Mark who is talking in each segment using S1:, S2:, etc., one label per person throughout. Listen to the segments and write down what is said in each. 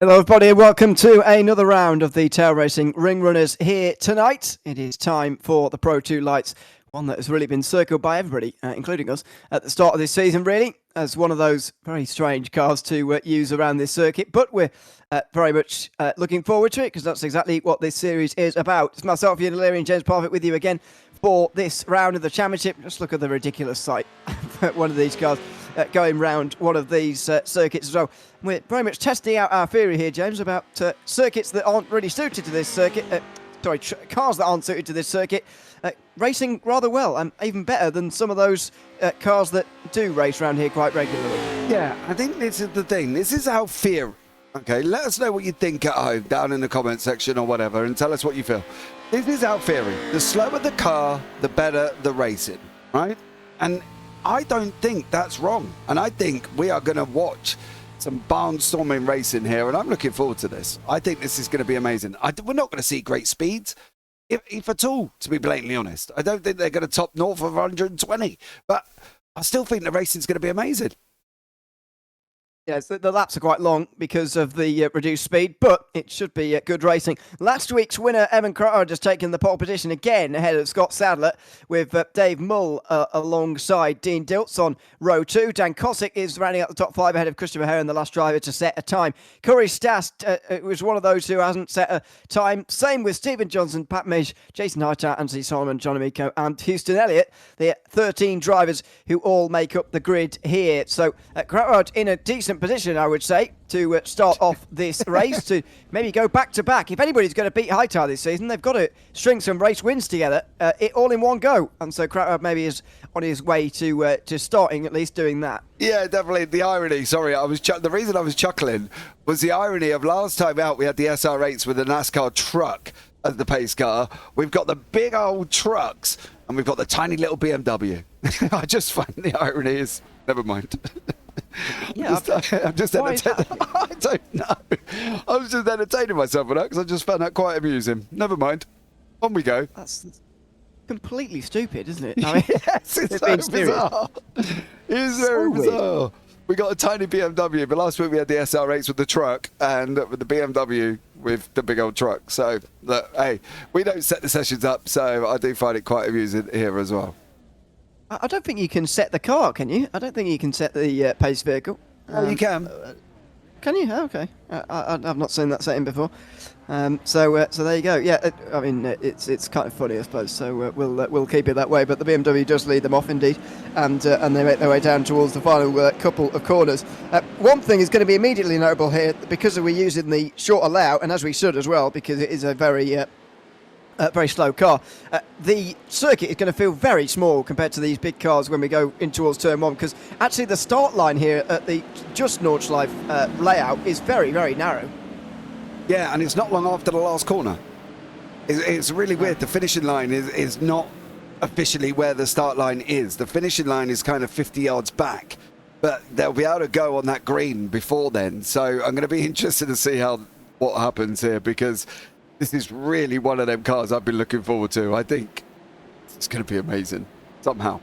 S1: Hello everybody and welcome to another round of the Tail Racing Ring Runners here tonight. It is time for the Pro 2 Lites, one that has really been circled by everybody, including us, at the start of this season really, as one of those very strange cars to use around this circuit. But we're very much looking forward to it because that's exactly what this series is about. It's myself, Ewan, and James Parfitt with you again for this round of the championship. Just look at the ridiculous sight. One of these cars going round one of these circuits as well. We're very much testing out our theory here, James, about circuits that aren't really suited to this circuit. Cars that aren't suited to this circuit racing rather well, and even better than some of those cars that do race around here quite regularly.
S2: Yeah, I think this is the thing. This is our theory. Okay, let us know what you think at home down in the comment section or whatever, and tell us what you feel. This is our theory. The slower the car, the better the racing, right? And I don't think that's wrong. And I think we are going to watch some barnstorming racing here, and I'm looking forward to this. I think this is going to be amazing. We're not going to see great speeds, if at all, to be blatantly honest. I don't think they're going to top north of 120, but I still think the racing's going to be amazing.
S1: Yes, the laps are quite long because of the reduced speed, but it should be good racing. Last week's winner, Ewan, has taken the pole position again ahead of Scott Sadler, with Dave Mull alongside Dean Diltz on row 2. Dan Kosick is rounding out the top 5 ahead of Christopher Heron, the last driver to set a time. Corey Stas was one of those who hasn't set a time. Same with Stephen Johnson, Pat Midge, Jason Hightower, Anthony Solomon, John Amico and Houston Elliott. The 13 drivers who all make up the grid here. So Crowd in a decent position, I would say, to start off this race, to maybe go back-to-back. If anybody's going to beat Hightower this season, they've got to string some race wins together, it all in one go. And so Crowd maybe is on his way to starting, at least doing that.
S2: Yeah, definitely. The irony, sorry, the reason I was chuckling was the irony of last time out we had the SR8s with the NASCAR truck as the pace car. We've got the big old trucks, and we've got the tiny little BMW. I just find the irony is, never mind.
S1: Yeah,
S2: I'm just entertaining. I don't know. I was just entertaining myself with that because I just found that quite amusing. Never mind. On we go.
S1: That's completely stupid, isn't it? I mean,
S2: yes, it's so bizarre. It's very bizarre. We got a tiny BMW, but last week we had the SR8s with the truck and with the BMW with the big old truck. So, look, hey, we don't set the sessions up, so I do find it quite amusing here as well.
S1: I don't think you can set the car, can you? I don't think you can set the pace vehicle.
S2: Oh, you can.
S1: Can you? Oh, okay. I've not seen that setting before. So there you go. Yeah, I mean it's kind of funny, I suppose. So we'll keep it that way. But the BMW does lead them off indeed, and they make their way down towards the final couple of corners. One thing is going to be immediately notable here because we're using the shorter layout, and as we should as well, because it is a very slow car. The circuit is going to feel very small compared to these big cars when we go in towards turn 1, because actually the start line here at the just Nordschleife layout is very, very narrow.
S2: Yeah, and it's not long after the last corner. It's really weird. The finishing line is not officially where the start line is. The finishing line is kind of 50 yards back, but they'll be able to go on that green before then. So I'm going to be interested to see what happens here, because this is really one of them cars I've been looking forward to. I think it's going to be amazing somehow.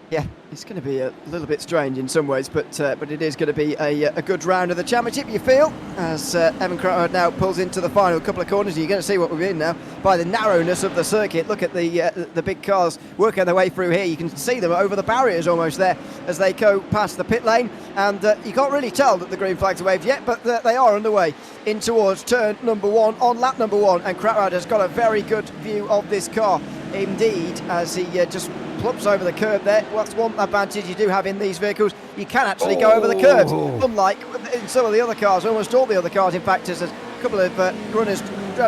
S1: Yeah, it's going to be a little bit strange in some ways, but it is going to be a good round of the championship, you feel, as Ewan Crowd now pulls into the final couple of corners. You're going to see what we're in now by the narrowness of the circuit. Look at the big cars working their way through here. You can see them over the barriers almost there as they go past the pit lane, and you can't really tell that the green flags are waved yet, but they are underway in towards turn number 1 on lap number 1, and Crowd has got a very good view of this car indeed as he just plumps over the curb there. What's one advantage you do have in these vehicles? You can actually go over the curbs, unlike in some of the other cars, almost all the other cars. In fact, there's a couple of runners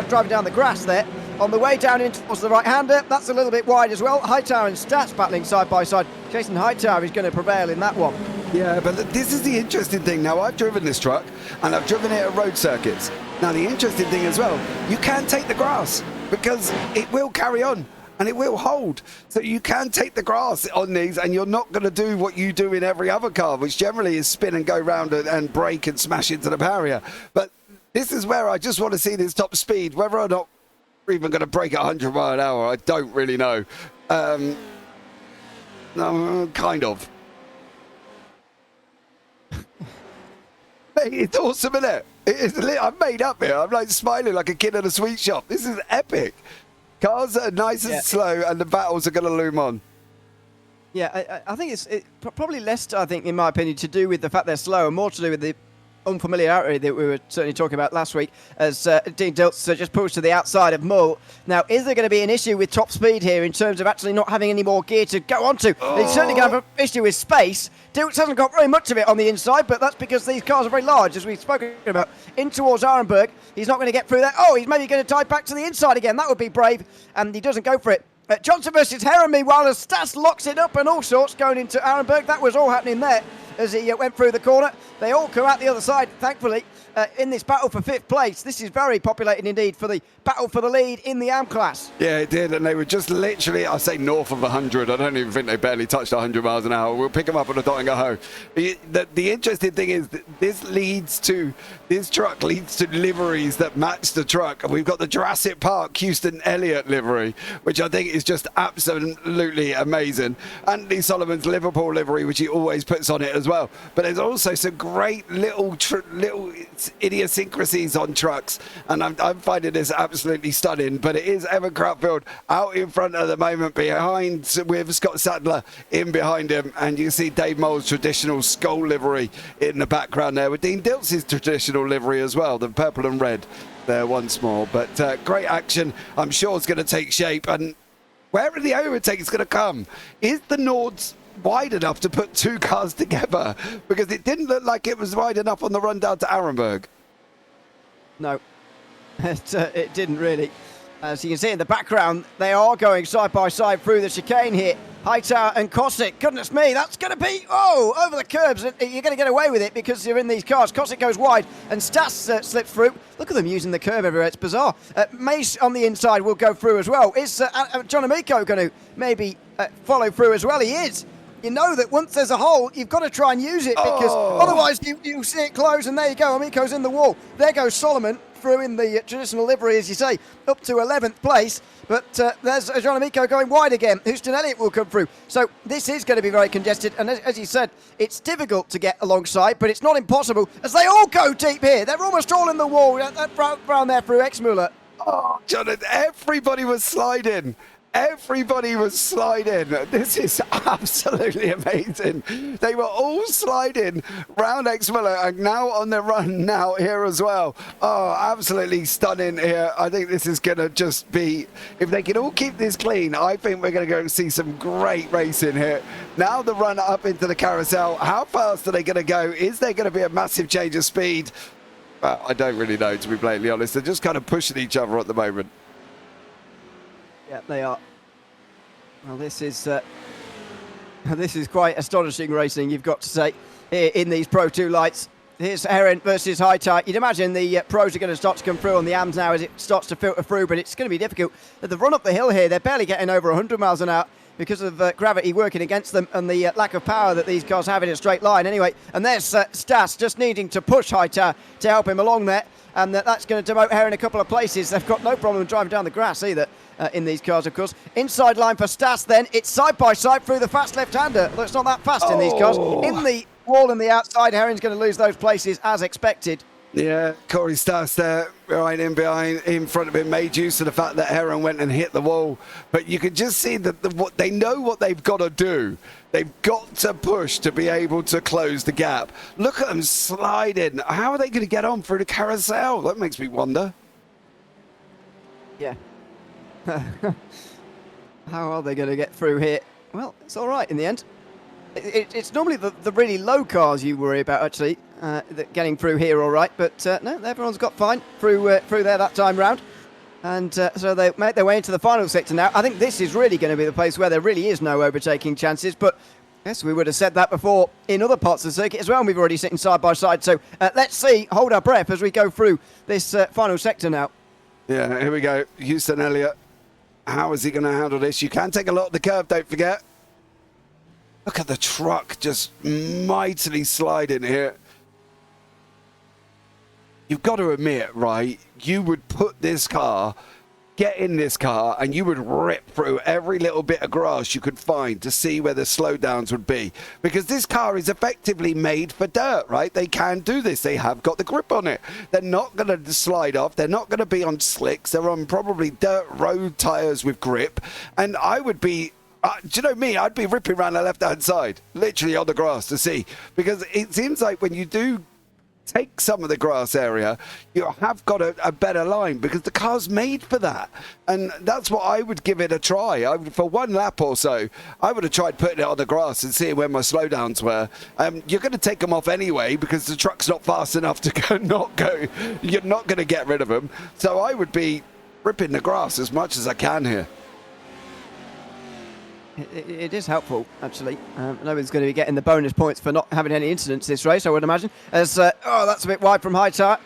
S1: driving down the grass there. On the way down in towards the right-hander, that's a little bit wide as well. Hightower and Stats battling side by side. Jason Hightower is going to prevail in that one.
S2: Yeah, but this is the interesting thing. Now, I've driven this truck, and I've driven it at road circuits. Now, the interesting thing as well, you can take the grass, because it will carry on. And it will hold. So you can take the grass on these, and you're not going to do what you do in every other car, which generally is spin and go round and brake and smash into the barrier. But this is where I just want to see this top speed. Whether or not we're even going to break at 100 miles an hour, I don't really know. No, kind of. Hey, it's awesome, isn't it? I'm made up here. I'm like smiling like a kid at a sweet shop. This is epic. Cars that are nice and slow, and the battles are going to loom on.
S1: Yeah, I think it's probably less, I think, in my opinion, to do with the fact they're slow and more to do with the unfamiliarity that we were certainly talking about last week as Dean Diltz just pulls to the outside of Mull. Now, is there going to be an issue with top speed here in terms of actually not having any more gear to go onto? He's certainly going to have an issue with space. Diltz hasn't got very much of it on the inside, but that's because these cars are very large, as we've spoken about. In towards Arenberg, he's not going to get through there. Oh, he's maybe going to dive back to the inside again. That would be brave, and he doesn't go for it. Johnson versus Heron, meanwhile, as Stas locks it up and all sorts going into Arenberg. That was all happening there as he went through the corner. They all come out the other side, thankfully, in this battle for 5th place. This is very populated indeed for the battle for the lead in the AM class.
S2: Yeah, it did, and they were just literally, I say north of 100. I don't even think they barely touched 100 miles an hour. We'll pick them up on a dot and go home. The interesting thing is that this truck leads to liveries that match the truck. And we've got the Jurassic Park Houston Elliott livery, which I think is just absolutely amazing. Anthony Solomon's Liverpool livery, which he always puts on it as well. But there's also some great little idiosyncrasies on trucks, and I'm finding this absolutely stunning. But it is Evan Crutfield out in front at the moment, behind with Scott Sadler in behind him, and you see Dave Moll's traditional skull livery in the background there with Dean Diltz's traditional livery as well, the purple and red there once more. But great action, I'm sure it's going to take shape, and where are the overtakes going to come? Is the Nords wide enough to put two cars together? Because it didn't look like it was wide enough on the run down to Arenberg.
S1: No, it didn't really. As you can see in the background, they are going side by side through the chicane here. Hightower and Cossack. Goodness me, that's going to be, over the curbs. You're going to get away with it because you're in these cars. Cossack goes wide and Stas slips through. Look at them using the curb everywhere. It's bizarre. Mace on the inside will go through as well. Is John Amico going to maybe follow through as well? He is. You know that once there's a hole, you've got to try and use it because otherwise you see it close and there you go. Amico's in the wall. There goes Solomon through in the traditional livery, as you say, up to 11th place. But there's John Amico going wide again. Houston Elliott will come through. So this is going to be very congested. And as you said, it's difficult to get alongside, but it's not impossible as they all go deep here. They're almost all in the wall round there through Exmuller.
S2: Oh, Jonathan, everybody was sliding. Everybody was sliding. This is absolutely amazing. They were all sliding round Exmuller and now on the run now here as well. Oh, absolutely stunning here. I think this is going to just be, if they can all keep this clean, I think we're going to go see some great racing here. Now the run up into the carousel. How fast are they going to go? Is there going to be a massive change of speed? Well, I don't really know, to be blatantly honest. They're just kind of pushing each other at the moment.
S1: Yeah, they are. Well, this is quite astonishing racing, you've got to say, here in these Pro 2 lights. Here's Heron versus Hightower. You'd imagine the pros are going to start to come through on the AMs now as it starts to filter through, but it's going to be difficult. The run up the hill here, they're barely getting over 100 miles an hour because of gravity working against them and the lack of power that these cars have in a straight line. Anyway, and there's Stas just needing to push Hightower to help him along there. And that's going to demote Heron a couple of places. They've got no problem driving down the grass either in these cars, of course. Inside line for Stas then. It's side by side through the fast left-hander. Although it's not that fast in these cars. In the wall and the outside, Heron's going to lose those places as expected.
S2: Yeah, Corey Stas there, right in behind, in front of him, made use of the fact that Heron went and hit the wall. But you can just see that what they know what they've got to do. They've got to push to be able to close the gap. Look at them sliding. How are they going to get on through the carousel? That makes me wonder.
S1: Yeah. How are they going to get through here? Well, it's all right in the end. It's normally the really low cars you worry about, actually, getting through here all right. But no, everyone's got fine through there that time round. And so they make their way into the final sector now. I think this is really going to be the place where there really is no overtaking chances. But yes, we would have said that before in other parts of the circuit as well. And we've already sitting side by side. So let's see, hold our breath as we go through this final sector now. Yeah,
S2: here we go. Houston Elliott. How is he going to handle this? You can take a lot of the curve, don't forget. Look at the truck just mightily sliding here. You've got to admit, right, you would put this car get in this car and you would rip through every little bit of grass you could find to see where the slowdowns would be. Because this car is effectively made for dirt, right? They can do this. They have got the grip on it. They're not going to slide off. They're not going to be on slicks. They're on probably dirt road tyres with grip. And I would be... do you know me? I'd be ripping around the left-hand side, literally on the grass to see. Because it seems like when you do take some of the grass area, you have got a better line because the car's made for that. And that's what I would give it a try. For one lap or so, I would have tried putting it on the grass and seeing where my slowdowns were. You're going to take them off anyway because the truck's not fast enough to go. You're not going to get rid of them. So I would be ripping the grass as much as I can here.
S1: It is helpful, actually. No one's going to be getting the bonus points for not having any incidents this race, I would imagine. As that's a bit wide from high tire.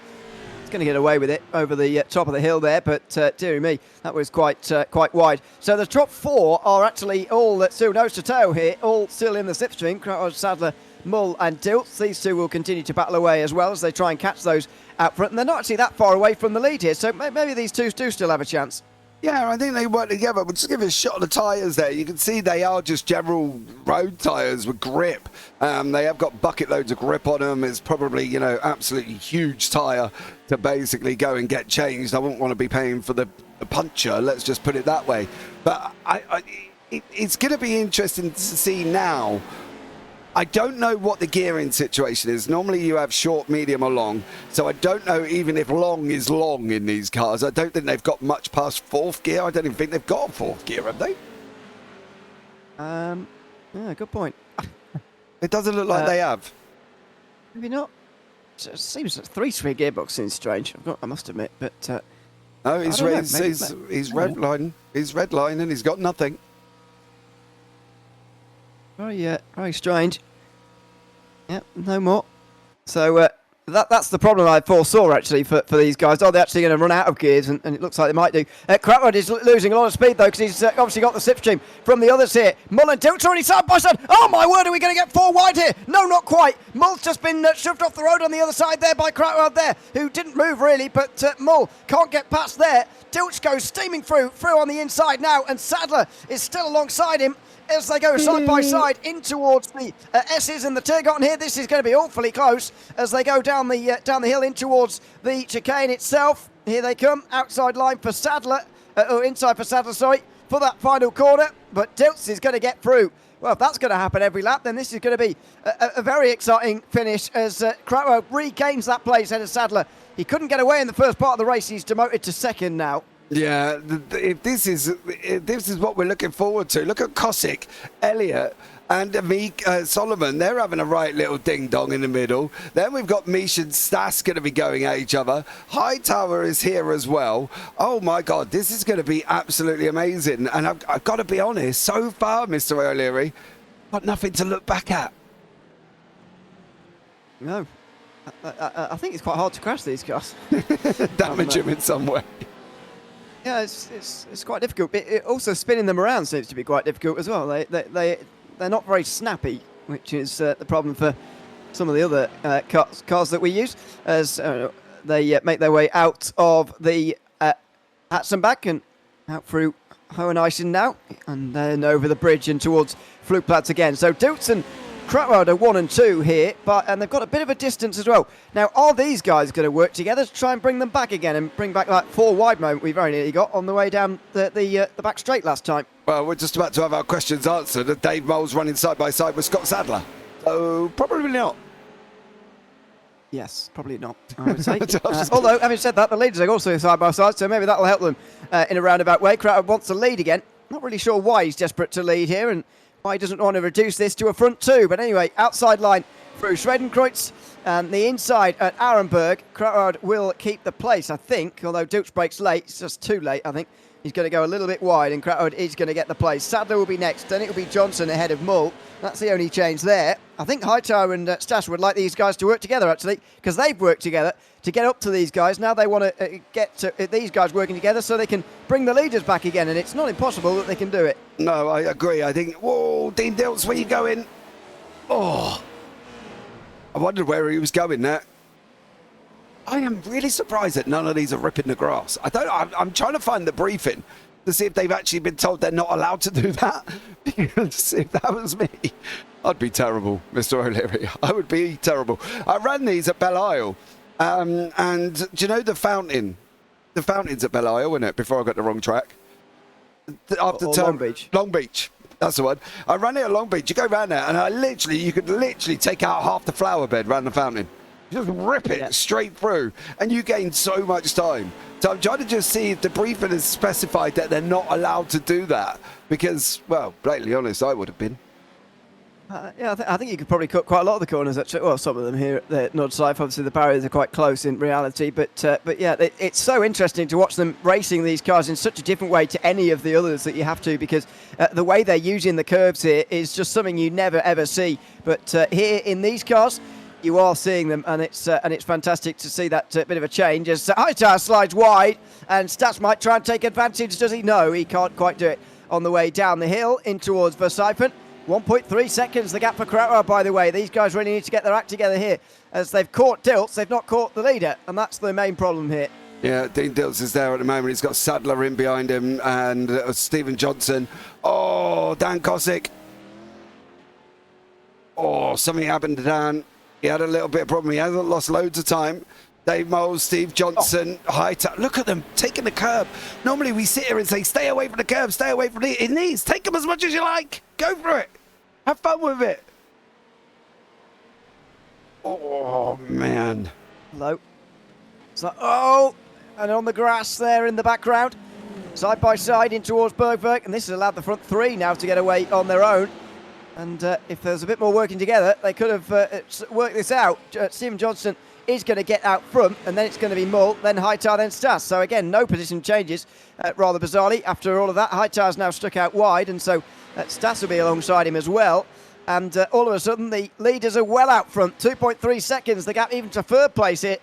S1: It's going to get away with it over the top of the hill there, but dearie me, that was quite wide. So the top four are actually all still nose to tail here, all still in the slipstream. Crouch, Sadler, Mull and Dilts. These two will continue to battle away as well as they try and catch those out front. And they're not actually that far away from the lead here, so maybe these two do still have a chance.
S2: Yeah, I think they work together. We'll just give it a shot of the tyres there. You can see they are just general road tyres with grip. They have got bucket loads of grip on them. It's probably, absolutely huge tyre to basically go and get changed. I wouldn't want to be paying for the puncher, let's just put it that way. But it's going to be interesting to see now. I don't know what the gearing situation is. Normally you have short, medium or long. So I don't know even if long is long in these cars. I don't think they've got much past fourth gear. I don't even think they've got a fourth gear, have they?
S1: Yeah, good point.
S2: It doesn't look like they have.
S1: Maybe not. It seems like 3-speed gearbox seems strange. I must admit, but...
S2: no, he's redlining. He's redlining. He's got nothing.
S1: Very strange. Yep, no more. So that's the problem I foresaw actually for these guys. Oh, they're actually going to run out of gears, and it looks like they might do. Crowd is losing a lot of speed though because he's obviously got the slipstream from the others here. Mull and Dilt's already side by side. Oh my word, are we going to get four wide here? No, not quite. Mull's just been shoved off the road on the other side there by Crowd there, who didn't move really, but Mull can't get past there. Dilch goes steaming through on the inside now, and Sadler is still alongside him as they go side by side in towards the S's and the Tiergarten here. This is going to be awfully close as they go down the hill in towards the chicane itself. Here they come, outside line for Sadler, or inside for Sadler, sorry, for that final corner. But Dilts is going to get through. Well, if that's going to happen every lap, then this is going to be a very exciting finish as Crowell regains that place ahead of Sadler. He couldn't get away in the first part of the race. He's demoted to second now.
S2: Yeah, if this is what we're looking forward to. Look at Cossack, Elliott and Amik Solomon. They're having a right little ding-dong in the middle. Then we've got Mish and Stas going to be going at each other. Hightower is here as well. Oh, my God, this is going to be absolutely amazing. And I've got to be honest, so far, Mr. O'Leary, got nothing to look back at.
S1: No. I think it's quite hard to crash these cars.
S2: Damage them in some way.
S1: Yeah, it's quite difficult. It also spinning them around seems to be quite difficult as well. They're not very snappy, which is the problem for some of the other cars that we use as they make their way out of the Hatzenbach and out through Hohenheisen now, and then over the bridge and towards Flugplatz again. So Dilts and Kratwald are 1 and 2 here, and they've got a bit of a distance as well. Now, are these guys going to work together to try and bring them back again and bring back that 4 wide moment we very nearly got on the way down the back straight last time?
S2: Well, we're just about to have our questions answered. Dave Moll's running side by side with Scott Sadler. So, probably not.
S1: Yes, probably not, I would say. Although, having said that, the leaders are also side by side, so maybe that'll help them in a roundabout way. Kratwald wants to lead again. Not really sure why he's desperate to lead here and why he doesn't want to reduce this to a front 2. But anyway, outside line through Schwedenkreuz and the inside at Arenberg. Kratwald will keep the place, I think, although Dilch breaks late. It's just too late, I think. He's going to go a little bit wide and Kratwald is going to get the place. Sadler will be next, then it will be Johnson ahead of Mull. That's the only change there. I think Hightower and Stas would like these guys to work together, actually, because they've worked together to get up to these guys. Now they want to get to these guys working together so they can bring the leaders back again, and it's not impossible that they can do it.
S2: No, I agree. I think, whoa, Dean Dilts, where you going? Oh, I wondered where he was going there. I am really surprised that none of these are ripping the grass. I'm trying to find the briefing to see if they've actually been told they're not allowed to do that. Because if that was me, I'd be terrible, Mr. O'Leary. I would be terrible. I ran these at Belle Isle. And do you know the fountain? The fountain's at Belle Isle, isn't it? Before I got the wrong track.
S1: Long Beach.
S2: Long Beach. That's the one. I ran it at Long Beach. You go around there, and you could literally take out half the flower bed around the fountain. You just rip it straight through, and you gain so much time. So I'm trying to just see if the briefing has specified that they're not allowed to do that. Because, well, blatantly honest, I would have been.
S1: Yeah, I think you could probably cut quite a lot of the corners, actually. Well, some of them here at the Nordside. Obviously, the barriers are quite close in reality. But yeah, it's so interesting to watch them racing these cars in such a different way to any of the others that you have to, because the way they're using the curbs here is just something you never, ever see. But here in these cars, you are seeing them, and it's fantastic to see that bit of a change as Hightower slides wide, and Stats might try and take advantage. Does he? No, he can't quite do it on the way down the hill in towards Verstappen. 1.3 seconds, the gap for Krautweiler, by the way. These guys really need to get their act together here, as they've caught Dilts, they've not caught the leader, and that's the main problem here. Yeah,
S2: Dean Dilts is there at the moment. He's got Sadler in behind him, and Stephen Johnson. Oh, Dan Kosick. Oh, something happened to Dan. He had a little bit of problem. He hasn't lost loads of time. Dave Moles, Steve Johnson, Hightower. Look at them taking the curb. Normally we sit here and say, stay away from the curb, stay away from it. In these, take them as much as you like. Go for it. Have fun with it. Oh, man.
S1: Low. So, oh, and on the grass there in the background. Side by side in towards Bergberg. And this has allowed the front three now to get away on their own. And if there was a bit more working together, they could have worked this out. Stephen Johnson is going to get out front, and then it's going to be Mull, then Hightower, then Stas. So again, no position changes, rather bizarrely. After all of that, Hightower's now stuck out wide, and so Stas will be alongside him as well. And all of a sudden, the leaders are well out front. 2.3 seconds, the gap even to third place here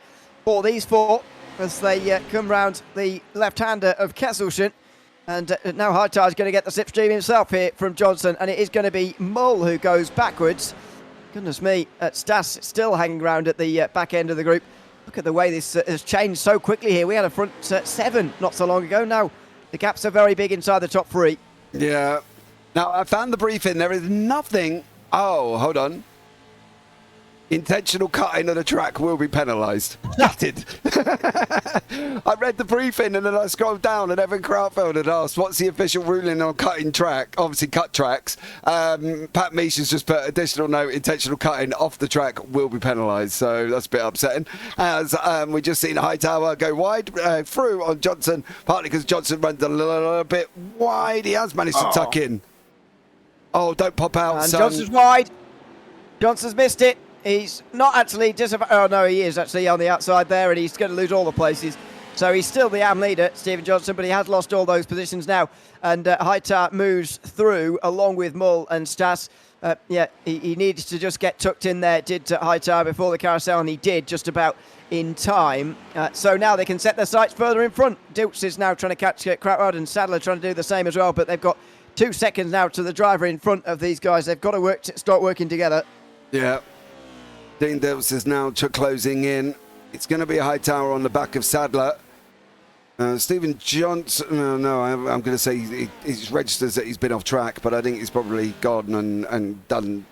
S1: for these four as they come round the left-hander of Kesselchen. And now Hightower's going to get the slipstream himself here from Johnson, and it is going to be Mull who goes backwards. Goodness me, Stas still hanging around at the back end of the group. Look at the way this has changed so quickly here. We had a front seven not so long ago. Now the gaps are very big inside the top three.
S2: Yeah. Now I found the briefing. There is nothing. Oh, hold on. Intentional cutting of the track will be penalised. Noted. I read the briefing and then I scrolled down and Evan Krautfeld had asked, what's the official ruling on cutting track? Obviously cut tracks. Pat Misch has just put additional note, intentional cutting off the track will be penalised. So that's a bit upsetting. As we just seen Hightower go wide through on Johnson, partly because Johnson runs a little bit wide. He has managed to tuck in. Oh, don't pop out,
S1: and
S2: son.
S1: Johnson's wide. Johnson's missed it. He's not actually oh no, he is actually on the outside there, and he's going to lose all the places. So he's still the AM leader, Stephen Johnson, but he has lost all those positions now. And Hightower moves through along with Mull and Stas. Yeah, he needed to just get tucked in there, did Hightower before the carousel, and he did just about in time. So now they can set their sights further in front. Dilts is now trying to catch Krautweiler, and Sadler trying to do the same as well, but they've got 2 seconds now to the driver in front of these guys. They've got to start working together.
S2: Yeah. Dean Dilts is now closing in. It's going to be a Hightower on the back of Sadler. Stephen Johnson, no, I'm going to say he's registers that he's been off track, but I think he's probably gone and done,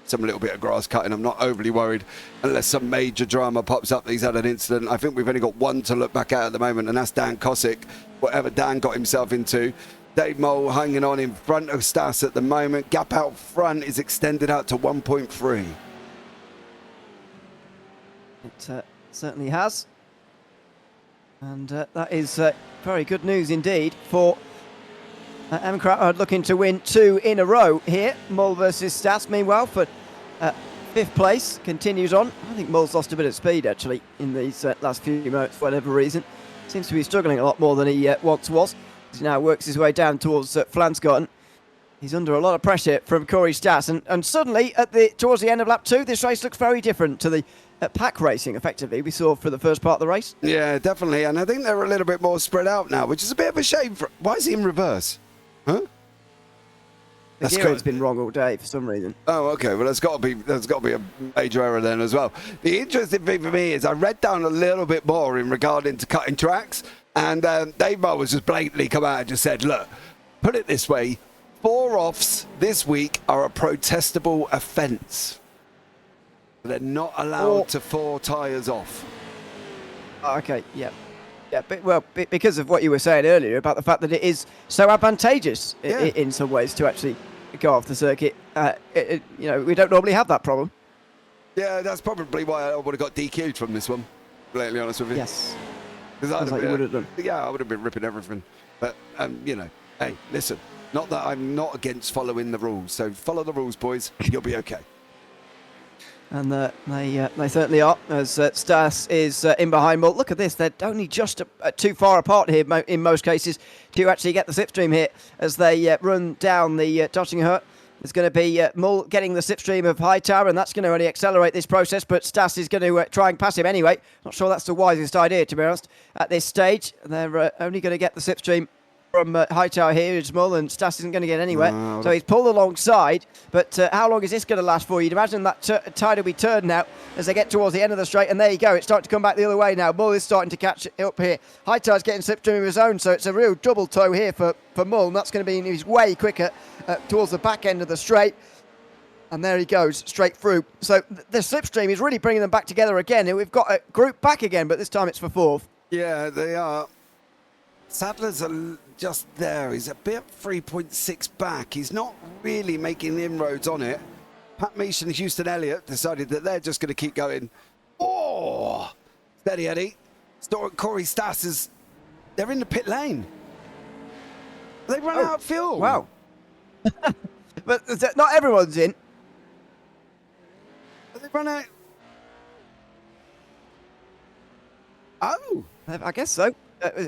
S2: some little bit of grass cutting. I'm not overly worried unless some major drama pops up that he's had an incident. I think we've only got one to look back at the moment, and that's Dan Kosick, whatever Dan got himself into. Dave Mole hanging on in front of Stas at the moment. Gap out front is extended out to 1.3.
S1: It certainly has. And that is very good news indeed for Evan Krautweiler looking to win 2 in a row here. Mull versus Stas, meanwhile, for 5th place continues on. I think Mull's lost a bit of speed, actually, in these last few moments, for whatever reason. Seems to be struggling a lot more than he once was. He now works his way down towards Flansgarten. He's under a lot of pressure from Corey Stas. And suddenly, towards the end of lap 2, this race looks very different to the pack racing, effectively, we saw for the first part of the race.
S2: Yeah, definitely. And I think they're a little bit more spread out now, which is a bit of a shame. Why is he in reverse? Huh?
S1: The gearing's been wrong all day for some reason.
S2: Oh, okay. Well, there's got to be a major error then as well. The interesting thing for me is I read down a little bit more in regarding to cutting tracks, and Dave Moore was just blatantly come out and just said, look, put it this way, 4 offs this week are a protestable offence. They're not allowed to 4 tyres off.
S1: Okay, yeah. Yeah, because of what you were saying earlier about the fact that it is so advantageous in some ways to actually go off the circuit. We don't normally have that problem.
S2: Yeah, that's probably why I would have got DQ'd from this one, blatantly honest with you.
S1: Yes.
S2: Sounds
S1: like you would have done.
S2: Yeah, I would have been ripping everything. But, hey, listen, not that I'm not against following the rules. So follow the rules, boys. You'll be okay.
S1: And they certainly are, as Stas is in behind Mull. Look at this, they're only just too far apart here in most cases to actually get the slipstream here as they run down the Dottinghut. There's going to be Mull getting the slipstream of Hightower, and that's going to only accelerate this process, but Stas is going to try and pass him anyway. Not sure that's the wisest idea, to be honest, at this stage. They're only going to get the slipstream from Hightower here is Mull, and Stas isn't going to get anywhere. So he's pulled alongside, but how long is this going to last for? You'd imagine that tide will be turned now as they get towards the end of the straight, and there you go. It's starting to come back the other way now. Mull is starting to catch it up here. Hightower's getting slipstream of his own, so it's a real double tow here for Mull, and that's going to be he's way quicker towards the back end of the straight. And there he goes, straight through. So the slipstream is really bringing them back together again. We've got a group back again, but this time it's for 4th.
S2: Yeah, they are. Sadler's just there. He's a bit 3.6 back. He's not really making inroads on it. Pat Meesh and Houston Elliott decided that they're just going to keep going. Oh, steady Eddie. Corey Stas they're in the pit lane. They run out of fuel.
S1: Wow. But not everyone's in.
S2: They run out. Oh.
S1: I guess so.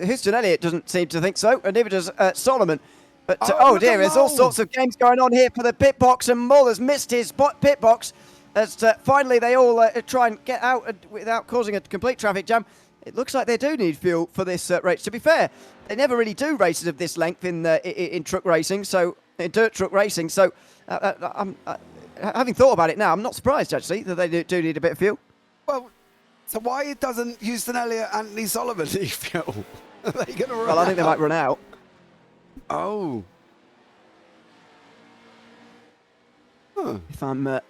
S1: Houston Elliott doesn't seem to think so, and neither does Solomon. But
S2: oh
S1: dear, there's all sorts of games going on here for the pit box, and Mull has missed his pit box as finally they all try and get out without causing a complete traffic jam. It looks like they do need fuel for this race. To be fair, they never really do races of this length in truck racing, so in dirt truck racing. So, having thought about it now, I'm not surprised actually that they do need a bit of fuel.
S2: Well. So why doesn't Houston Elliott and Anthony Solomon need fuel? Are they going to run out?
S1: Well, I think they might run out.
S2: Oh. Huh.
S1: If I'm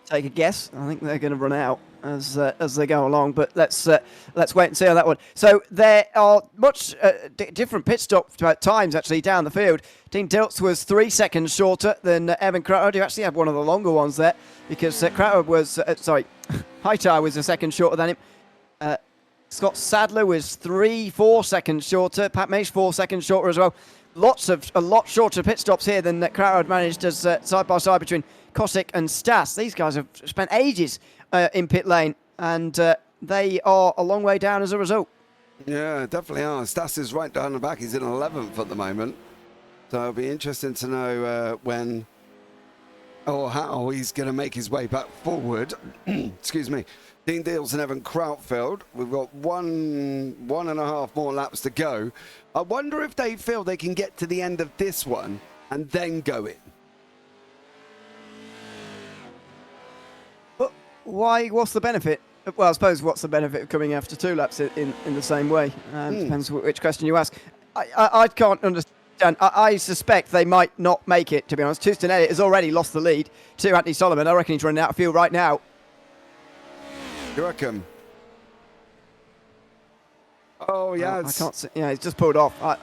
S1: take a guess, I think they're going to run out as they go along. But let's wait and see on that one. So there are much different pit stop times actually down the field. Dean Dilts was 3 seconds shorter than Evan Crowder, who actually had one of the longer ones there because Crowder was Hightower was a second shorter than him. Scott Sadler was 4 seconds shorter. Pat Meesh 4 seconds shorter as well. A lot shorter pit stops here than Crowder had managed as side by side between Kosick and Stas. These guys have spent ages in pit lane, and they are a long way down as a result.
S2: Yeah, definitely are. Stas is right down the back. He's in 11th at the moment. So it'll be interesting to know when or how he's going to make his way back forward. Excuse me. Dean Deals and Evan Krautfeld. We've got one and a half more laps to go. I wonder if they feel they can get to the end of this one and then go in.
S1: But why? What's the benefit? Well, I suppose what's the benefit of coming after 2 laps in the same way? Depends which question you ask. I can't understand. I suspect they might not make it, to be honest. Houston Elliott has already lost the lead to Anthony Solomon. I reckon he's running out of fuel right now.
S2: You reckon? Oh, yeah.
S1: I can't see. Yeah, he's just pulled off. I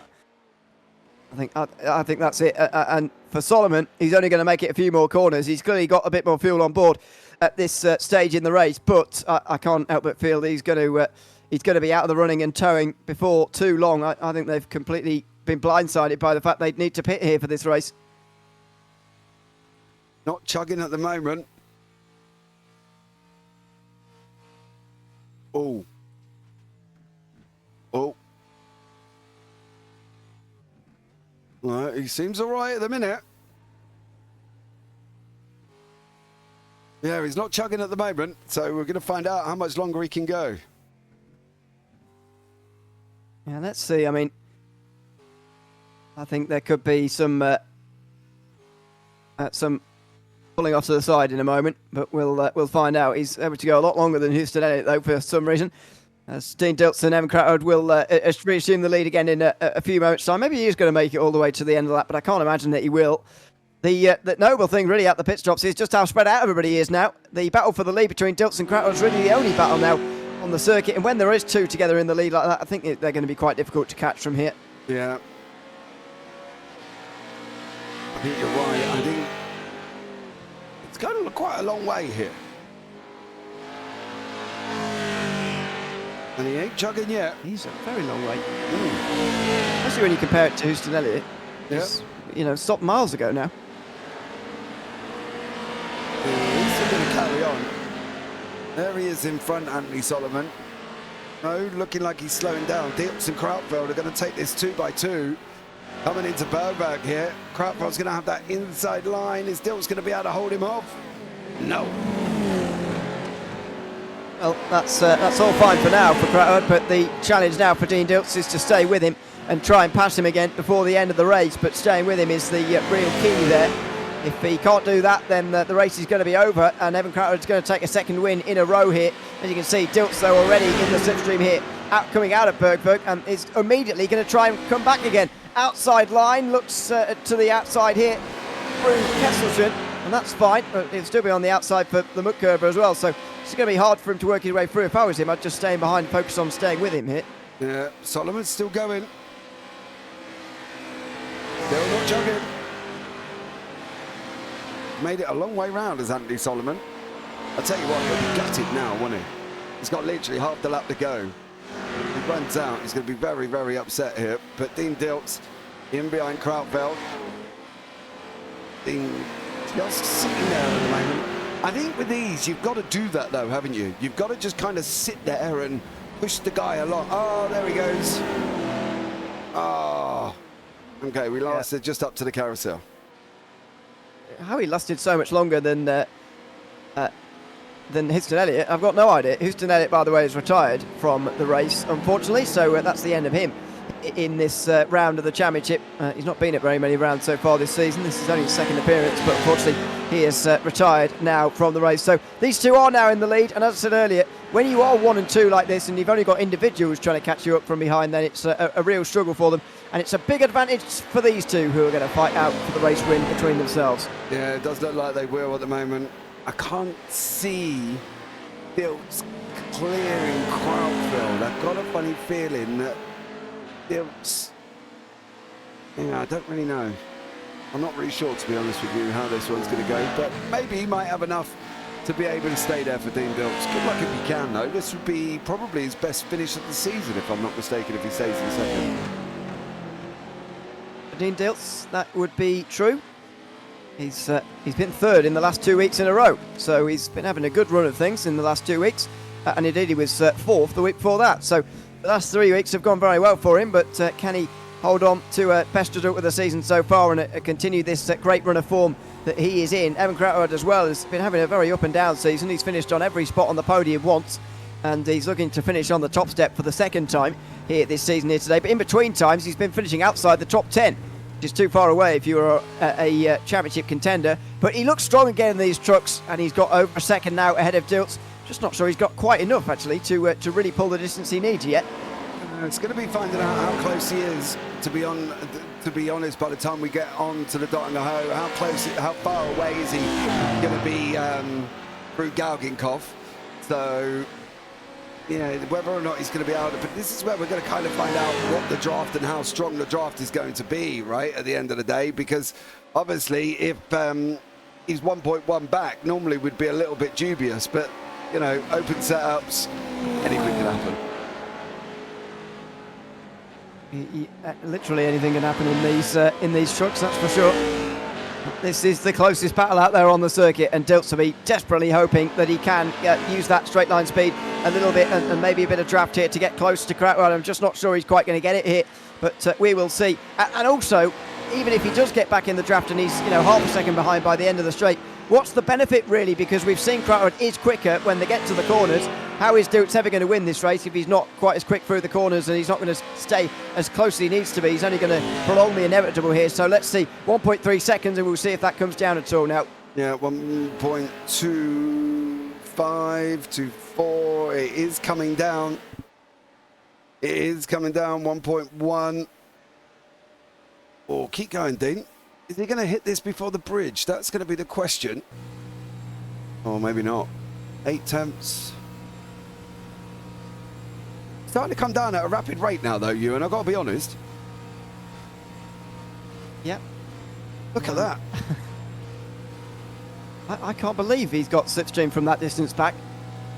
S1: think that's it. And for Solomon, he's only going to make it a few more corners. He's clearly got a bit more fuel on board at this stage in the race, but I can't help but feel that he's going to be out of the running and towing before too long. I think they've completely been blindsided by the fact they'd need to pit here for this race.
S2: Not chugging at the moment. Oh. Well, he seems all right at the minute. Yeah, he's not chugging at the moment, so we're going to find out how much longer he can go.
S1: Yeah, let's see. I mean, I think there could be some some pulling off to the side in a moment, but we'll find out. He's able to go a lot longer than Houston Elliott, though, for some reason. As Dean Diltz and Evan Crouchard will reassume the lead again in a few moments' time. Maybe he is going to make it all the way to the end of that, but I can't imagine that he will. The noble thing really at the pit stops is just how spread out everybody is now. The battle for the lead between Diltz and Crouchard is really the only battle now on the circuit, and when there is two together in the lead like that, I think they're going to be quite difficult to catch from here.
S2: Yeah. I think you're right. I think it's going quite a long way here. And he ain't chugging yet.
S1: He's a very long way. Especially when you compare it to Houston Elliott.
S2: Yeah.
S1: Stopped miles ago now.
S2: He's still going to carry on. There he is in front, Anthony Solomon. No, looking like he's slowing down. Diltz and Krautfeld are going to take this 2x2. Coming into Bergberg here. Krautfeld's going to have that inside line. Is Diltz going to be able to hold him off? No.
S1: Well, that's all fine for now for Crouchard, but the challenge now for Dean Diltz is to stay with him and try and pass him again before the end of the race. But staying with him is the real key there. If he can't do that, then the race is going to be over, and Evan Crouchard's going to take a second win in a row here. As you can see, Diltz, though, already in the slipstream here, coming out of Bergberg, and is immediately going to try and come back again. Outside line, looks to the outside here through Kesselchen, and that's fine, but he'll still be on the outside for the Muckkerber as well, so it's going to be hard for him to work his way through. If I was him, I'd just stay behind and focus on staying with him here.
S2: Yeah, Solomon's still going. Still not chugging. Made it a long way round as Anthony Solomon. I'll tell you what, he'll be gutted now, won't he? He's got literally half the lap to go. If he runs out, he's going to be very, very upset here. But Dean Diltz in behind Krautfeld. Dean just sitting there at the moment. I think with these, you've got to do that though, haven't you? You've got to just kind of sit there and push the guy along. Oh, there he goes. Oh. Okay, we lasted just up to the carousel.
S1: How he lasted so much longer than Houston Elliott, I've got no idea. Houston Elliott, by the way, is retired from the race, unfortunately, so that's the end of him in this round of the championship. He's not been at very many rounds so far this season. This is only his second appearance, but unfortunately he is retired now from the race. So these two are now in the lead, and as I said earlier, when you are 1 and 2 like this and you've only got individuals trying to catch you up from behind, then it's a real struggle for them, and it's a big advantage for these two who are going to fight out for the race win between themselves.
S2: Yeah, it does look like they will at the moment. I can't see Diltz clearing Krautfeld. I've got a funny feeling that Diltz, I don't really know. I'm not really sure, to be honest with you, how this one's going to go, but maybe he might have enough to be able to stay there for Dean Diltz. Good luck if he can, though. This would be probably his best finish of the season, if I'm not mistaken, if he stays in second.
S1: For Dean Diltz, that would be true. He's been third in the last 2 weeks in a row, so he's been having a good run of things in the last 2 weeks, and indeed he was fourth the week before that. So the last 3 weeks have gone very well for him, but can he hold on to best result of the season so far and continue this great run of form that he is in? Evan Crouchard as well has been having a very up and down season. He's finished on every spot on the podium once, and he's looking to finish on the top step for the second time here this season here today. But in between times, he's been finishing outside the top 10. Which is too far away if you're a championship contender. But he looks strong again in these trucks, and he's got over a second now ahead of Diltz. Just not sure he's got quite enough, actually, to really pull the distance he needs yet.
S2: It's going to be finding out how close he is, to be honest, by the time we get on to the dot and the hoe. How far away is he going to be through Galginkov? So, yeah, whether or not he's going to be able to, but this is where we're going to kind of find out what the draft and how strong the draft is going to be, right, at the end of the day, because obviously if he's 1.1 back, normally would be a little bit dubious, but, you know, open setups, anything can happen.
S1: Literally anything can happen in these trucks, that's for sure. This is the closest battle out there on the circuit, and Diltz will be desperately hoping that he can use that straight line speed a little bit and maybe a bit of draft here to get close to Crouchard. I'm just not sure he's quite going to get it here, but we will see. And also, even if he does get back in the draft and he's half a second behind by the end of the straight, what's the benefit really? Because we've seen Crouchard is quicker when they get to the corners, how is Dilts ever going to win this race if he's not quite as quick through the corners and he's not going to stay as close as he needs to be? He's only going to prolong the inevitable here. So let's see, 1.3 seconds, and we'll see if that comes down at all now.
S2: Yeah, 1.25 to 4. It is coming down. It is coming down. 1.1. Oh, keep going, Dean. Is he going to hit this before the bridge? That's going to be the question. Or maybe not. 8 tenths. Starting to come down at a rapid rate now, though, Ewan. I've got to be honest.
S1: Yep.
S2: Look at that.
S1: I can't believe he's got slipstream from that distance back.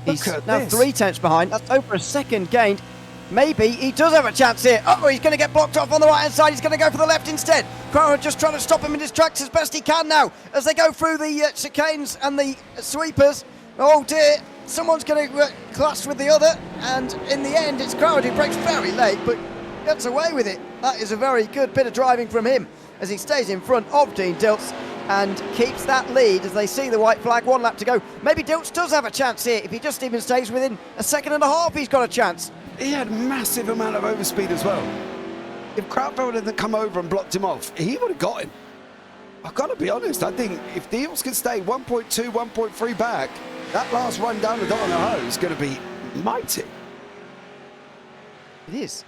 S1: He's
S2: Look at
S1: now
S2: this.
S1: 3 tenths behind. That's over a second gained. Maybe he does have a chance here. Oh, he's going to get blocked off on the right-hand side. He's going to go for the left instead. Crowder just trying to stop him in his tracks as best he can now as they go through the chicanes and the sweepers. Oh dear, someone's going to clash with the other, and in the end it's Crowder who breaks very late but gets away with it. That is a very good bit of driving from him as he stays in front of Dean Dilts and keeps that lead as they see the white flag. 1 lap to go. Maybe Dilts does have a chance here. If he just even stays within a second and a half, he's got a chance.
S2: He had massive amount of overspeed as well. If Krautfeld hadn't come over and blocked him off, he would have got him. I've got to be honest, I think if Dilts can stay 1.2, 1.3 back, that last run down the Domino is going to be mighty.
S1: It is.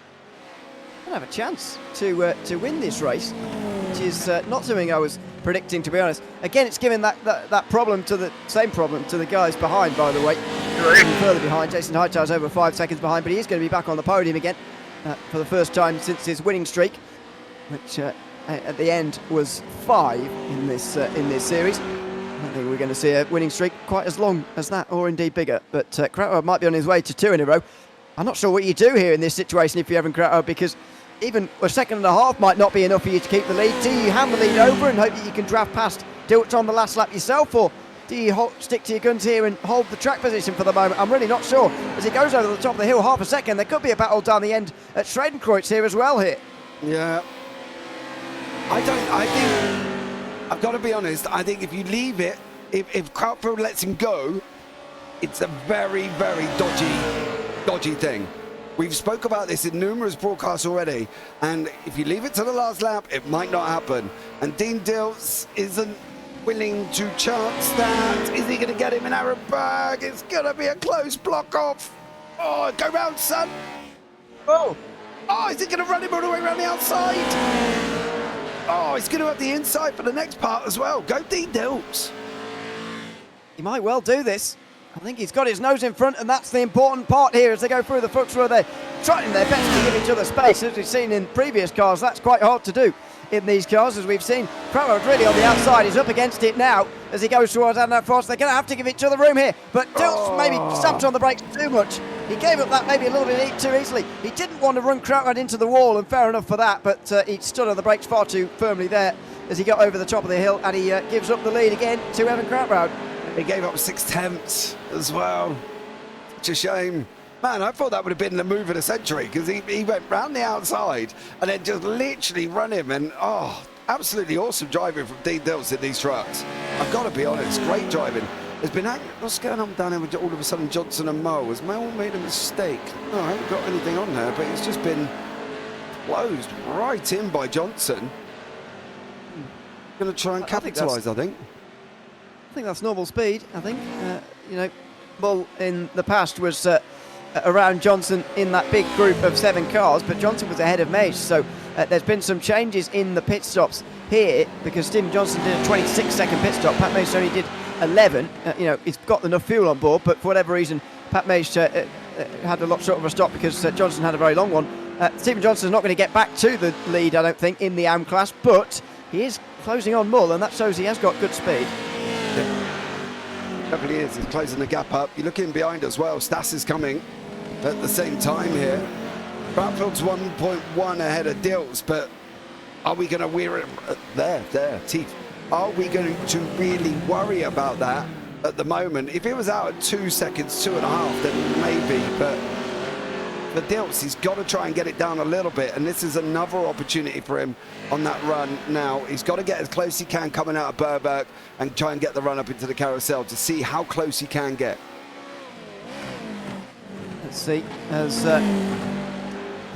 S1: He'll have a chance to win this race, which is not something I was predicting, to be honest. Again, it's given that problem to the same problem to the guys behind, by the way. Even further behind, Jason Hightower's over 5 seconds behind, but he is going to be back on the podium again for the first time since his winning streak, which at the end was 5 in this series. I don't think we're going to see a winning streak quite as long as that, or indeed bigger. But Crowder might be on his way to 2 in a row. I'm not sure what you do here in this situation if you're Evan Crowder, because even a second and a half might not be enough for you to keep the lead. Do you hand the lead over and hope that you can draft past Dilts on the last lap yourself, or do you stick to your guns here and hold the track position for the moment? I'm really not sure. As he goes over the top of the hill, half a second, there could be a battle down the end at Schradenkreuz here as well here.
S2: Yeah. I think, I've got to be honest, I think if you leave it, if Krautfeld lets him go, it's a very, very dodgy thing. We've spoke about this in numerous broadcasts already, and if you leave it to the last lap, it might not happen. And Dean Dilts isn't willing to chance that. Is he going to get him in Arabag? It's going to be a close block off. Oh, go round, son. Oh, is he going to run him all the way around the outside? Oh, he's going to have the inside for the next part as well. Go Dean Dilts.
S1: He might well do this. I think he's got his nose in front, and that's the important part here as they go through the front row. They're trying their best to give each other space. As we've seen in previous cars, that's quite hard to do in these cars, as we've seen. Crowder's really on the outside. He's up against it now as he goes towards Adnan Frost. They're going to have to give each other room here, but Dilts maybe stamped on the brakes too much. He gave up that maybe a little bit too easily. He didn't want to run Crowder into the wall, and fair enough for that, but he stood on the brakes far too firmly there as he got over the top of the hill, and he gives up the lead again to Evan Crowder.
S2: He gave up 6 tenths as well. Such a shame. Man, I thought that would have been the move of the century, because he went round the outside and then just literally run him. And, absolutely awesome driving from Dean Dilts in these trucks. I've got to be honest, great driving. There's been, what's going on down here with all of a sudden Johnson and Mo? Has Mo made a mistake? No, I haven't got anything on there, but it's just been closed right in by Johnson. Going to try and capitalise, I think.
S1: I think that's normal speed. I think, Bull in the past was around Johnson in that big group of 7 cars, but Johnson was ahead of Mage, so there's been some changes in the pit stops here because Stephen Johnson did a 26-second pit stop. Pat Mage only did 11. He's got enough fuel on board, but for whatever reason, Pat Mage had a lot short of a stop because Johnson had a very long one. Stephen Johnson's not going to get back to the lead, I don't think, in the AM class, but he is closing on Mull, and that shows he has got good speed.
S2: Definitely is. He's closing the gap up. You look in behind as well. Stas is coming at the same time here. Bradfield's 1.1 ahead of Dilts, but are we going to wear it? There, teeth. Are we going to really worry about that at the moment? If it was out at 2 seconds, 2.5, then maybe, but for Dilts, he's got to try and get it down a little bit, and this is another opportunity for him on that run now. He's got to get as close as he can coming out of Burberg and try and get the run up into the carousel to see how close he can get.
S1: Let's see, as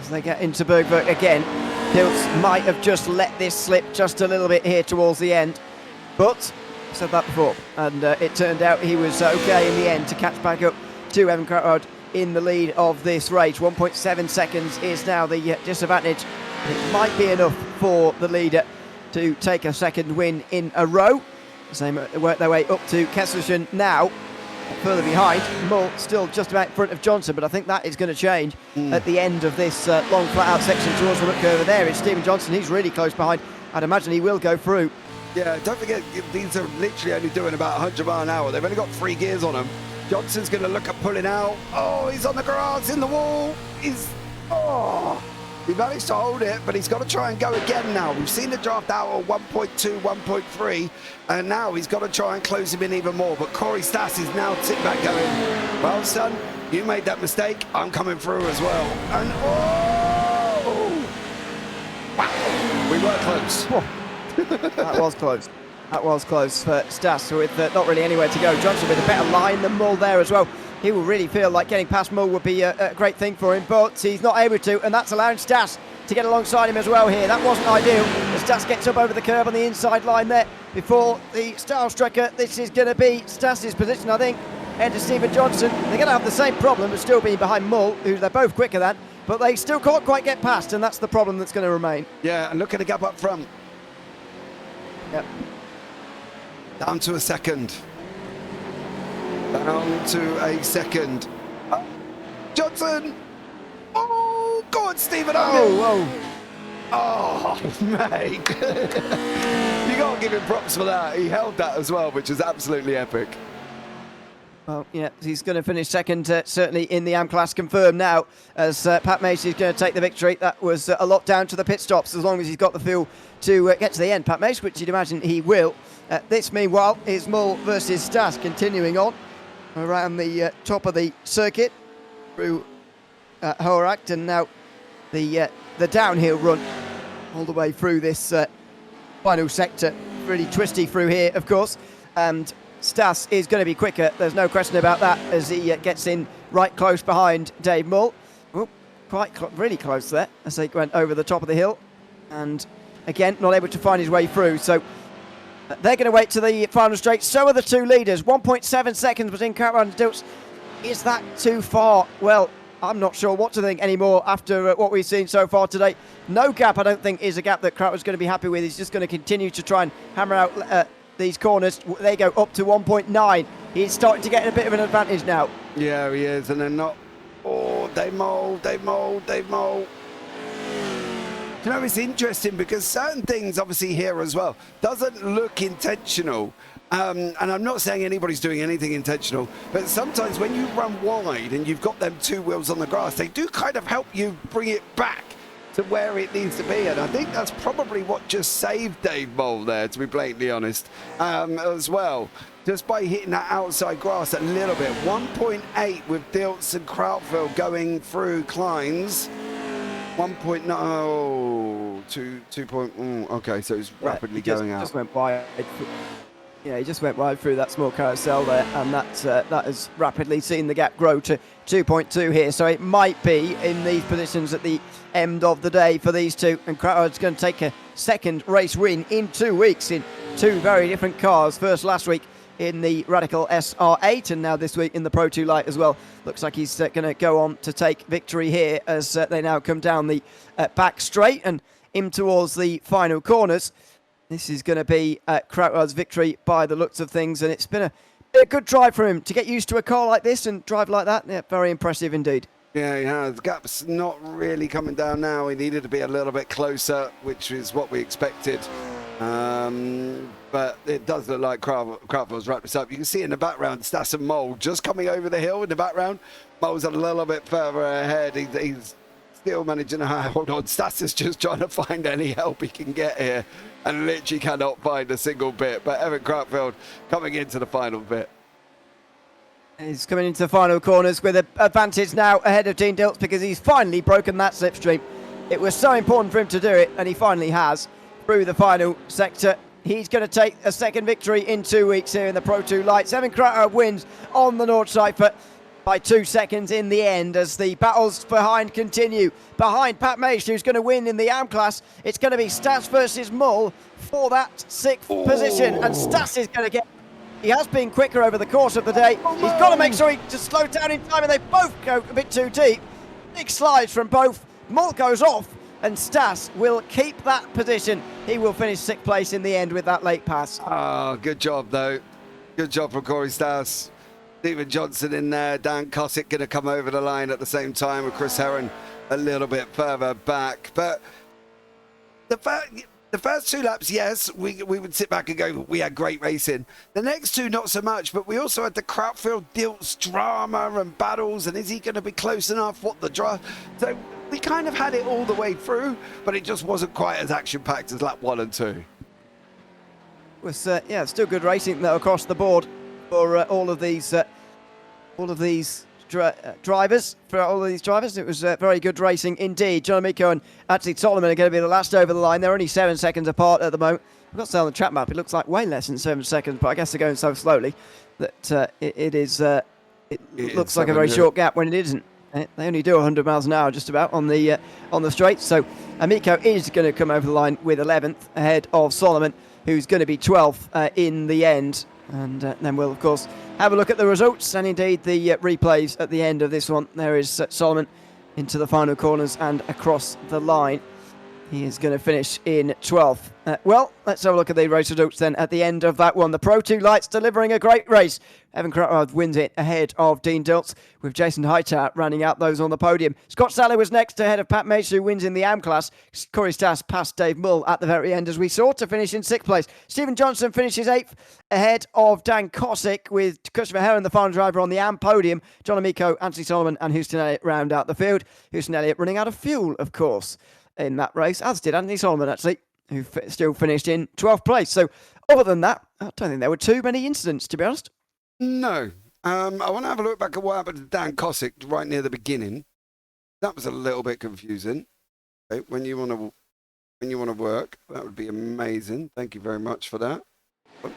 S1: they get into Bergberg again. Dilts might have just let this slip just a little bit here towards the end, but I said that before, and it turned out he was okay in the end to catch back up to Evan Crouchard in the lead of this race. 1.7 seconds is now the disadvantage. It might be enough for the leader to take a second win in a row. They work their way up to Kesselchen now. Further behind, Mull still just about in front of Johnson, but I think that is going to change at the end of this long flat-out section towards the look over there. It's Stephen Johnson, he's really close behind. I'd imagine he will go through.
S2: Yeah, don't forget, these are literally only doing about 100 mile an hour. They've only got 3 gears on them. Johnson's going to look at pulling out. Oh, he's on the grass, in the wall. He managed to hold it, but he's got to try and go again now. We've seen the draft out at 1.2, 1.3, and now he's got to try and close him in even more. But Corey Stas is now sitting back going, well, son, you made that mistake. I'm coming through as well. And, wow, we were close.
S1: That was close. That was close for Stas with not really anywhere to go. Johnson with a better line than Mull there as well. He will really feel like getting past Mull would be a great thing for him, but he's not able to, and that's allowing Stas to get alongside him as well here. That wasn't ideal, as Stas gets up over the curb on the inside line there before the Style Striker. This is going to be Stas's position, I think, head to Stephen Johnson. They're going to have the same problem of still being behind Mull, who they're both quicker than, but they still can't quite get past, and that's the problem that's going to remain.
S2: Yeah, and look at the gap up front.
S1: Yep.
S2: Down to a second. Down to a second. Johnson! Oh, go on, Stephen!
S1: Oh,
S2: mate. You got to give him props for that. He held that as well, which is absolutely epic.
S1: Well, yeah, he's going to finish second, certainly in the AM class, confirmed now, as Pat Macy is going to take the victory. That was a lot down to the pit stops, as long as he's got the fuel to get to the end, Pat Macy, which you'd imagine he will. This, meanwhile, is Mull versus Stas continuing on around the top of the circuit through Horact, and now the downhill run all the way through this final sector. Really twisty through here, of course, and Stas is going to be quicker, there's no question about that, as he gets in right close behind Dave Mull. Oh, really close there as he went over the top of the hill, and again not able to find his way through. So they're going to wait to the final straight. So are the two leaders. 1.7 seconds between Crouchard and Dilts. Is that too far? Well, I'm not sure what to think anymore after what we've seen so far today. No gap, I don't think, is a gap that Crouchard's going to be happy with. He's just going to continue to try and hammer out these corners. They go up to 1.9. He's starting to get a bit of an advantage now.
S2: Yeah, he is, and they're not. Oh, Dave Mull. You know, it's interesting because certain things, obviously here as well, doesn't look intentional. And I'm not saying anybody's doing anything intentional, but sometimes when you run wide and you've got them 2 wheels on the grass, they do kind of help you bring it back to where it needs to be. And I think that's probably what just saved Dave Mull there, to be blatantly honest, as well. Just by hitting that outside grass a little bit. 1.8 with Dilts and Krautfeld going through Kleins. 1.9 to 2. Okay, so it's rapidly going out.
S1: Just went wide. Yeah, he just went right through that small carousel there, and that has rapidly seen the gap grow to 2.2 here. So it might be in these positions at the end of the day for these two. And Crouchard's going to take a second race win in 2 weeks in 2 very different cars. First last week in the Radical SR8, and now this week in the Pro 2 Lite as well. Looks like he's going to go on to take victory here as they now come down the back straight and in towards the final corners. This is going to be Crouchard's victory by the looks of things, and it's been a good drive for him to get used to a car like this and drive like that. Yeah, very impressive indeed.
S2: Yeah, he has. The gap's not really coming down now. He needed to be a little bit closer, which is what we expected. But it does look like Krautfeld's wrapped this up. You can see in the background Stas and Mull just coming over the hill in the background. Mull's a little bit further ahead. He's still managing to hold on. Stas is just trying to find any help he can get here and literally cannot find a single bit. But Evan Krautfeld coming into the final bit.
S1: He's coming into the final corners with an advantage now ahead of Dean Dilts because he's finally broken that slipstream. It was so important for him to do it, and he finally has through the final sector. He's going to take a second victory in 2 weeks here in the Pro 2 Lite. Evan Crouchard wins on the Nordschleife. by 2 seconds in the end as the battles behind continue. Behind Pat Mage, who's going to win in the AM class, it's going to be Stas versus Mull for that 6th position, and Stas is going to get... He has been quicker over the course of the day. He's got to make sure he just slows down in time, and they both go a bit too deep. Big slides from both. Mull goes off, and Stas will keep that position. He will finish 6th place in the end with that late pass.
S2: Oh, good job, though. Good job from Corey Stas. Stephen Johnson in there. Dan Cosick going to come over the line at the same time with Chris Heron a little bit further back. But the first 2 laps, yes, we would sit back and go, we had great racing. The next 2, not so much, but we also had the Krautfield Dilts drama and battles, and is he going to be close enough? What the draw? So we kind of had it all the way through, but it just wasn't quite as action-packed as lap 1 and 2.
S1: It was, still good racing though across the board for all of these drivers. For all of these drivers, it was very good racing indeed. John Amico and Anthony Solomon are going to be the last over the line. They're only 7 seconds apart at the moment. I've got to say on the track map, it looks like way less than 7 seconds, but I guess they're going so slowly that it looks like a very short gap when it isn't. They only do 100 miles an hour just about on the straight. So Amico is going to come over the line with 11th ahead of Solomon, who's going to be 12th in the end. And then we'll, of course, have a look at the results and indeed the replays at the end of this one. There is Solomon into the final corners and across the line. He is going to finish in 12th. Well, let's have a look at the race results then at the end of that one. The Pro 2 Lights delivering a great race. Evan Crowd wins it ahead of Dean Dilts, with Jason Hightower rounding out those on the podium. Scott Sally was next ahead of Pat Mace, who wins in the AM class. Corey Stas passed Dave Mull at the very end, as we saw, to finish in 6th place. Stephen Johnson finishes 8th ahead of Dan Cosick, with Christopher Heron, the final driver, on the AM podium. John Amico, Anthony Solomon and Houston Elliott round out the field. Houston Elliott running out of fuel, of course, in that race, as did Anthony Solomon, actually, who still finished in 12th place. So other than that, I don't think there were too many incidents, to be honest.
S2: No. I want to have a look back at what happened to Dan Cosick right near the beginning. That was a little bit confusing. Okay, when you want to work, that would be amazing. Thank you very much for that. But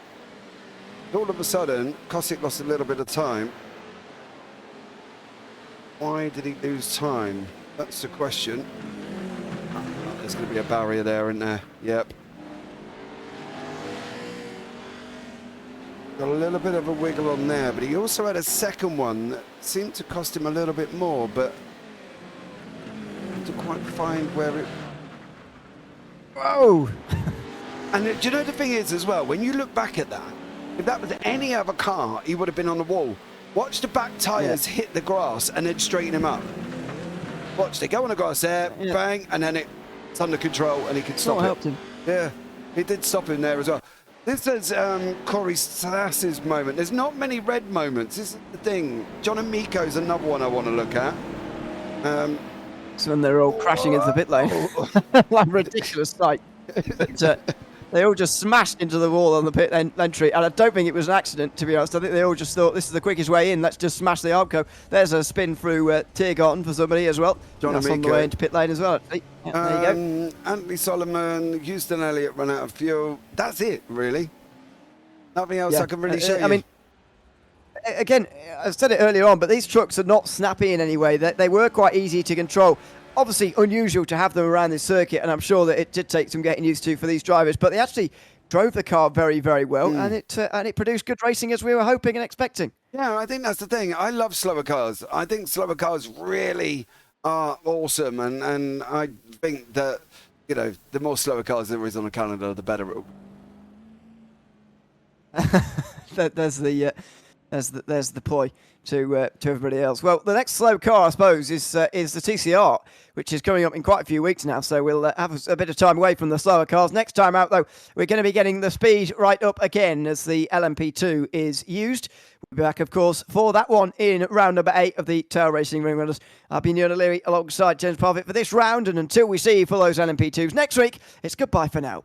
S2: all of a sudden, Cosick lost a little bit of time. Why did he lose time? That's the question. There's going to be a barrier there, isn't there? Yep. Got a little bit of a wiggle on there, but he also had a second one that seemed to cost him a little bit more, but to quite find where it...
S1: Whoa!
S2: And do you know the thing is as well, when you look back at that, if that was any other car, he would have been on the wall. Watch the back tyres hit the grass and then straighten him up. Watch, they go on the grass there, bang, and then it's under control and he can stop it.
S1: Helped him.
S2: Yeah, he did stop him there as well. This is Corey Stas's moment. There's not many red moments. This is the thing. John Amico's another one I want to look at.
S1: It's when they're all crashing into the pit lane. Like a ridiculous sight. But, they all just smashed into the wall on the pit entry, and I don't think it was an accident, to be honest. I think they all just thought, this is the quickest way in, let's just smash the Armco. There's a spin through Tiergarten for somebody as well.
S2: John
S1: That's
S2: Amico.
S1: On the way into pit lane as well, actually. Yeah, there you go.
S2: Anthony Solomon, Houston Elliott run out of fuel. That's it, really. Nothing else I can really show you.
S1: I mean, again, I said it earlier on, but these trucks are not snappy in any way. They were quite easy to control. Obviously unusual to have them around this circuit, and I'm sure that it did take some getting used to for these drivers, but they actually drove the car very, very well, and it produced good racing as we were hoping and expecting.
S2: Yeah, I think that's the thing. I love slower cars. I think slower cars really are awesome, and I think that, you know, the more slower cars there is on the calendar, the better it will be.
S1: There's the ploy to everybody else. Well, the next slow car, I suppose, is the TCR, which is coming up in quite a few weeks now. So we'll have a bit of time away from the slower cars. Next time out, though, we're going to be getting the speed right up again as the LMP2 is used. We'll be back, of course, for that one in round number 8 of the Tail Racing Ring Runners. I've been Ewan O'Leary alongside James Parfitt for this round, and until we see you for those LMP2s next week, it's goodbye for now.